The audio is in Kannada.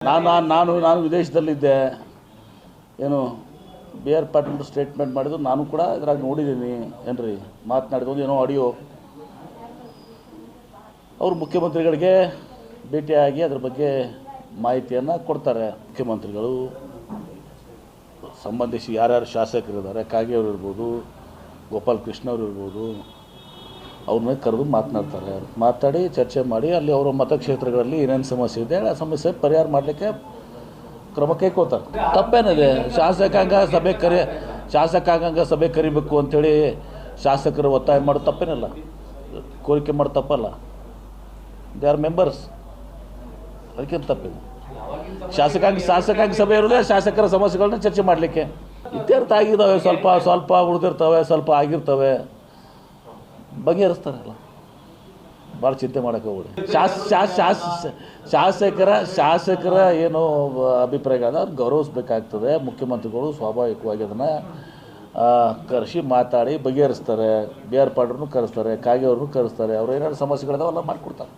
ನಾನು ವಿದೇಶದಲ್ಲಿದ್ದೆ. ಏನು ಬಿ ಆರ್ ಪಾಟೀಲ್ ಸ್ಟೇಟ್ಮೆಂಟ್ ಮಾಡಿದ್ರು, ನಾನು ಕೂಡ ಇದ್ರಾಗ ನೋಡಿದ್ದೀನಿ. ಏನ್ರಿ ಮಾತನಾಡಿದ್ದು ಏನೋ ಆಡಿಯೋ ಅವರು ಮುಖ್ಯಮಂತ್ರಿಗಳಿಗೆ ಭೇಟಿಯಾಗಿ ಅದ್ರ ಬಗ್ಗೆ ಮಾಹಿತಿಯನ್ನು ಕೊಡ್ತಾರೆ. ಮುಖ್ಯಮಂತ್ರಿಗಳು ಸಂಬಂಧಿಸಿ ಯಾರ್ಯಾರು ಶಾಸಕರಿದ್ದಾರೆ, ಕಾಗೆ ಅವರು ಇರ್ಬೋದು, ಗೋಪಾಲ್ ಕೃಷ್ಣ ಅವರು ಇರ್ಬೋದು, ಅವ್ರನ್ನ ಕರೆದು ಮಾತಾಡಿ ಚರ್ಚೆ ಮಾಡಿ ಅಲ್ಲಿ ಅವರ ಮತಕ್ಷೇತ್ರಗಳಲ್ಲಿ ಏನೇನು ಸಮಸ್ಯೆ ಇದೆ ಆ ಸಮಸ್ಯೆ ಪರಿಹಾರ ಮಾಡಲಿಕ್ಕೆ ಕ್ರಮ ಕೈಗೊಳ್ತಾರೆ. ತಪ್ಪೇನಿದೆ? ಶಾಸಕಾಂಗ ಸಭೆ ಕರಿಬೇಕು ಅಂಥೇಳಿ ಶಾಸಕರು ಒತ್ತಾಯ ಮಾಡೋದು ತಪ್ಪೇನಿಲ್ಲ, ಕೋರಿಕೆ ಮಾಡೋದು ತಪ್ಪಲ್ಲ. ದೇ ಆರ್ ಮೆಂಬರ್ಸ್, ಅದಕ್ಕಿಂತ ತಪ್ಪಿದೆ. ಶಾಸಕಾಂಗ ಸಭೆ ಇರೋದೇ ಶಾಸಕರ ಸಮಸ್ಯೆಗಳನ್ನ ಚರ್ಚೆ ಮಾಡಲಿಕ್ಕೆ. ಇತ್ಯರ್ಥ ಆಗಿದ್ದಾವೆ, ಸ್ವಲ್ಪ ಉಳಿದಿರ್ತವೆ, ಸ್ವಲ್ಪ ಆಗಿರ್ತವೆ, ಬಗೆಹರಿಸ್ತಾರಲ್ಲ, ಭಾಳ ಚಿಂತೆ ಮಾಡೋಕ್ಕೆ ಹೋಗ್ಬಿಡಿ. ಶಾಸಕರ ಏನು ಅಭಿಪ್ರಾಯ ಅದನ್ನು ಗೌರವಿಸಬೇಕಾಗ್ತದೆ. ಮುಖ್ಯಮಂತ್ರಿಗಳು ಸ್ವಾಭಾವಿಕವಾಗಿ ಅದನ್ನು ಕರೆಸಿ ಮಾತಾಡಿ ಬಗೆಹರಿಸ್ತಾರೆ. ಬಿ ಆರ್ ಪಾಟೀಲ್ರನ್ನು ಕರೆಸ್ತಾರೆ, ಕಾಗೆ ಅವ್ರನ್ನೂ ಕರೆಸ್ತಾರೆ. ಅವ್ರು ಏನಾದ್ರು ಸಮಸ್ಯೆಗಳಿದಾವೆಲ್ಲ ಮಾಡಿಕೊಡ್ತಾರೆ.